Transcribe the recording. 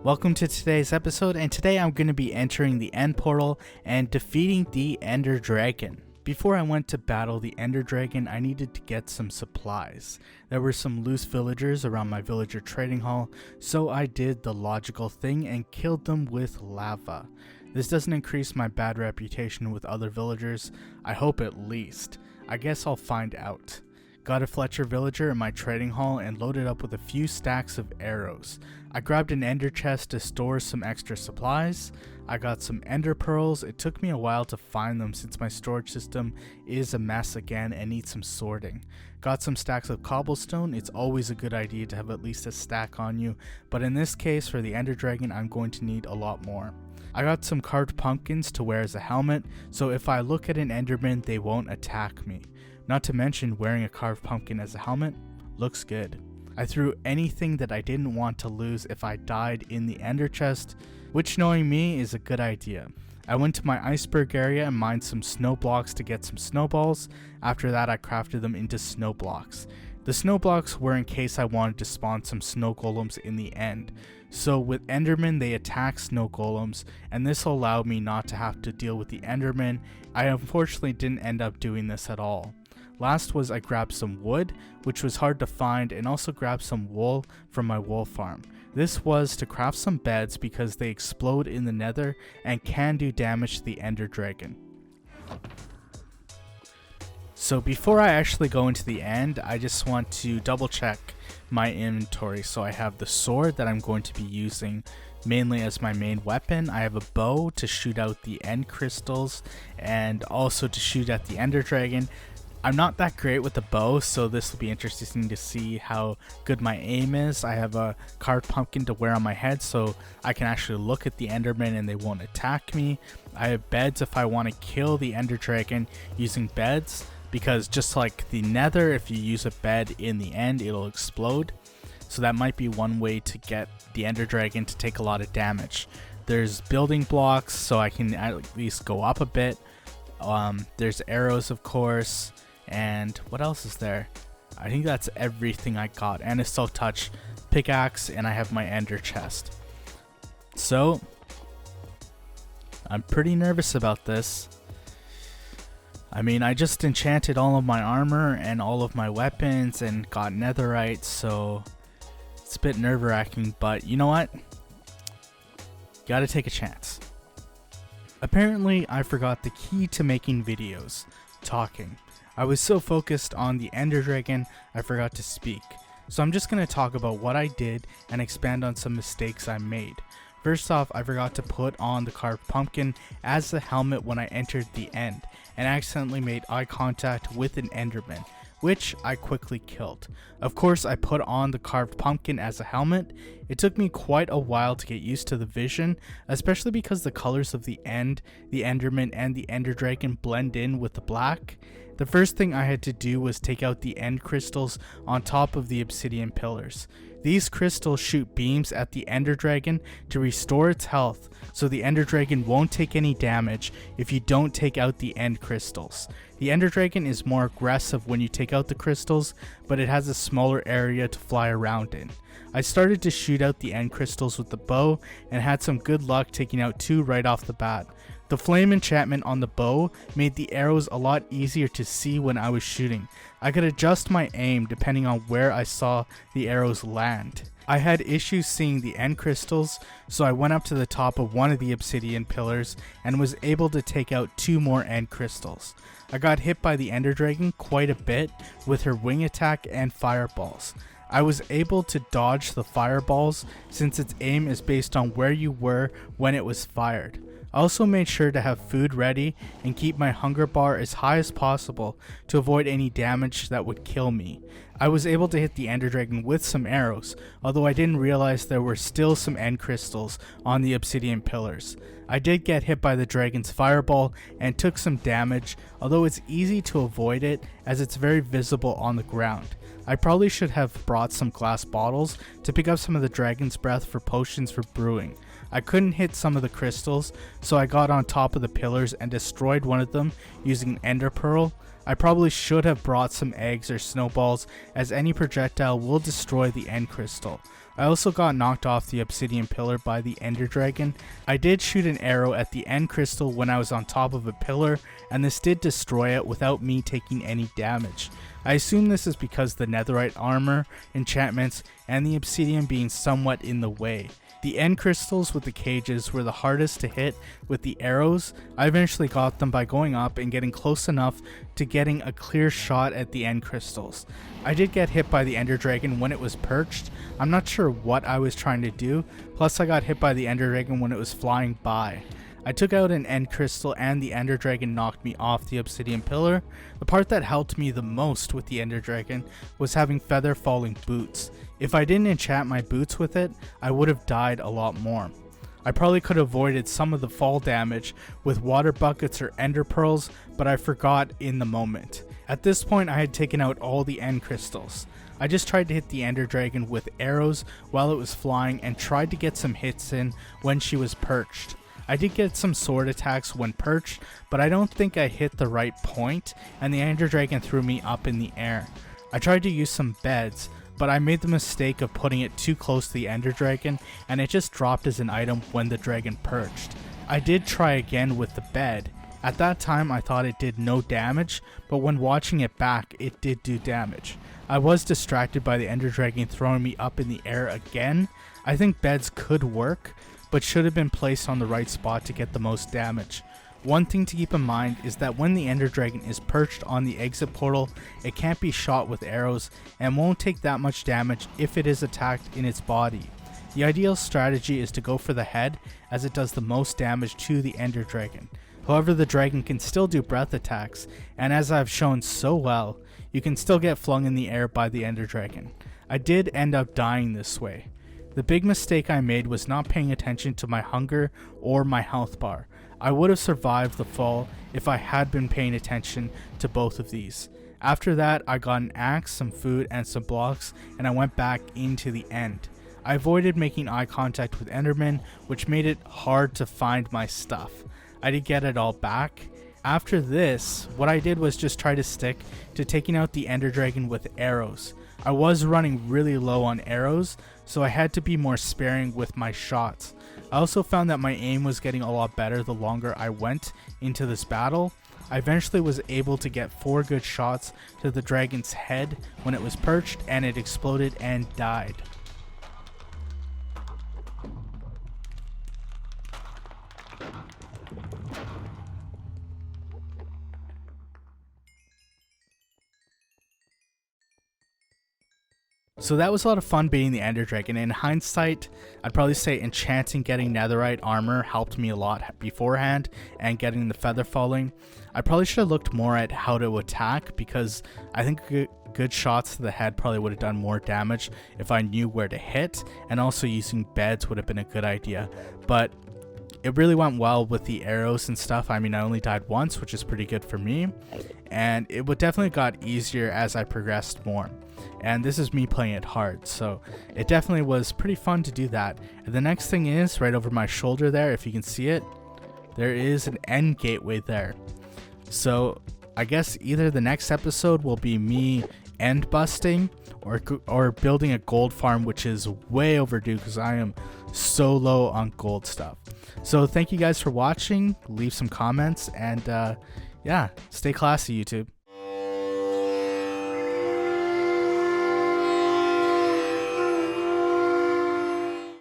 Welcome to today's episode, and today I'm going to be entering the End Portal and defeating the Ender Dragon. Before I went to battle the Ender Dragon, I needed to get some supplies. There were some loose villagers around my villager trading hall, so I did the logical thing and killed them with lava. This doesn't increase my bad reputation with other villagers, I hope at least. I guess I'll find out. Got a Fletcher villager in my trading hall and loaded up with a few stacks of arrows. I grabbed an ender chest to store some extra supplies. I got some ender pearls. It took me a while to find them since my storage system is a mess again and needs some sorting. Got some stacks of cobblestone. It's always a good idea to have at least a stack on you, but in this case for the Ender Dragon I'm going to need a lot more. I got some carved pumpkins to wear as a helmet, so if I look at an enderman they won't attack me. Not to mention wearing a carved pumpkin as a helmet looks good. I threw anything that I didn't want to lose if I died in the ender chest, which knowing me is a good idea. I went to my iceberg area and mined some snow blocks to get some snowballs. After that I crafted them into snow blocks. The snow blocks were in case I wanted to spawn some snow golems in the end. So with endermen they attack snow golems, and this will allow me not to have to deal with the endermen. I unfortunately didn't end up doing this at all. Last was I grabbed some wood, which was hard to find, and also grabbed some wool from my wool farm. This was to craft some beds because they explode in the nether and can do damage to the Ender Dragon. So before I actually go into the end, I just want to double check my inventory. So I have the sword that I'm going to be using mainly as my main weapon. I have a bow to shoot out the end crystals and also to shoot at the Ender Dragon. I'm not that great with the bow, so this will be interesting to see how good my aim is. I have a carved pumpkin to wear on my head so I can actually look at the enderman and they won't attack me. I have beds if I want to kill the Ender Dragon using beds, because just like the nether, if you use a bed in the end it'll explode. So that might be one way to get the Ender Dragon to take a lot of damage. There's building blocks so I can at least go up a bit. There's arrows of course. And what else is there? I think that's everything I got. And a silk touch pickaxe, and I have my ender chest. So I'm pretty nervous about this. I mean, I just enchanted all of my armor and all of my weapons and got netherite, so it's a bit nerve-wracking, but you know what? Gotta take a chance. Apparently I forgot the key to making videos: talking. I was so focused on the Ender Dragon, I forgot to speak. So I'm just going to talk about what I did and expand on some mistakes I made. First off, I forgot to put on the carved pumpkin as the helmet when I entered the end, and accidentally made eye contact with an enderman, which I quickly killed. Of course, I put on the carved pumpkin as a helmet. It took me quite a while to get used to the vision, especially because the colors of the end, the enderman, and the Ender Dragon blend in with the black. The first thing I had to do was take out the end crystals on top of the obsidian pillars. These crystals shoot beams at the Ender Dragon to restore its health, so the Ender Dragon won't take any damage if you don't take out the end crystals. The Ender Dragon is more aggressive when you take out the crystals, but it has a smaller area to fly around in. I started to shoot out the end crystals with the bow and had some good luck taking out 2 right off the bat. The flame enchantment on the bow made the arrows a lot easier to see when I was shooting. I could adjust my aim depending on where I saw the arrows land. I had issues seeing the end crystals, so I went up to the top of one of the obsidian pillars and was able to take out 2 more end crystals. I got hit by the Ender Dragon quite a bit with her wing attack and fireballs. I was able to dodge the fireballs since its aim is based on where you were when it was fired. I also made sure to have food ready and keep my hunger bar as high as possible to avoid any damage that would kill me. I was able to hit the Ender Dragon with some arrows, although I didn't realize there were still some end crystals on the obsidian pillars. I did get hit by the dragon's fireball and took some damage, although it's easy to avoid it as it's very visible on the ground. I probably should have brought some glass bottles to pick up some of the dragon's breath for potions for brewing. I couldn't hit some of the crystals, so I got on top of the pillars and destroyed one of them using an ender pearl. I probably should have brought some eggs or snowballs, as any projectile will destroy the end crystal. I also got knocked off the obsidian pillar by the ender dragon. I did shoot an arrow at the end crystal when I was on top of a pillar, and this did destroy it without me taking any damage. I assume this is because the netherite armor, enchantments, and the obsidian being somewhat in the way. The end crystals with the cages were the hardest to hit with the arrows. I eventually got them by going up and getting close enough to getting a clear shot at the end crystals. I did get hit by the ender dragon when it was perched. I'm not sure what I was trying to do, plus I got hit by the ender dragon when it was flying by. I took out an end crystal and the ender dragon knocked me off the obsidian pillar. The part that helped me the most with the ender dragon was having feather falling boots. If I didn't enchant my boots with it, I would have died a lot more. I probably could have avoided some of the fall damage with water buckets or ender pearls, but I forgot in the moment. At this point I had taken out all the end crystals. I just tried to hit the ender dragon with arrows while it was flying and tried to get some hits in when she was perched. I did get some sword attacks when perched, but I don't think I hit the right point and the ender dragon threw me up in the air. I tried to use some beds, but I made the mistake of putting it too close to the ender dragon and it just dropped as an item when the dragon perched. I did try again with the bed. At that time I thought it did no damage, but when watching it back it did do damage. I was distracted by the ender dragon throwing me up in the air again. I think beds could work, but should have been placed on the right spot to get the most damage. One thing to keep in mind is that when the ender dragon is perched on the exit portal, it can't be shot with arrows and won't take that much damage if it is attacked in its body. The ideal strategy is to go for the head, as it does the most damage to the ender dragon. However, the dragon can still do breath attacks, and as I've shown so well, you can still get flung in the air by the ender dragon. I did end up dying this way. The big mistake I made was not paying attention to my hunger or my health bar. I would have survived the fall if I had been paying attention to both of these. After that, I got an axe, some food, and some blocks, and I went back into the end. I avoided making eye contact with Enderman, which made it hard to find my stuff. I did get it all back. After this, what I did was just try to stick to taking out the ender dragon with arrows. I was running really low on arrows, so I had to be more sparing with my shots. I also found that my aim was getting a lot better the longer I went into this battle. I eventually was able to get 4 good shots to the dragon's head when it was perched and it exploded and died. So that was a lot of fun being the ender dragon. In hindsight, I'd probably say enchanting getting netherite armor helped me a lot beforehand and getting the feather falling. I probably should have looked more at how to attack, because I think good shots to the head probably would have done more damage if I knew where to hit, and also using beds would have been a good idea. But it really went well with the arrows and stuff. I mean, I only died once, which is pretty good for me, and it would definitely got easier as I progressed more. And this is me playing it hard, so it definitely was pretty fun to do that. And the next thing is, right over my shoulder there, if you can see it, there is an end gateway there. So I guess either the next episode will be me end busting or building a gold farm, which is way overdue because I am so low on gold stuff. So thank you guys for watching. Leave some comments, and yeah, stay classy, YouTube.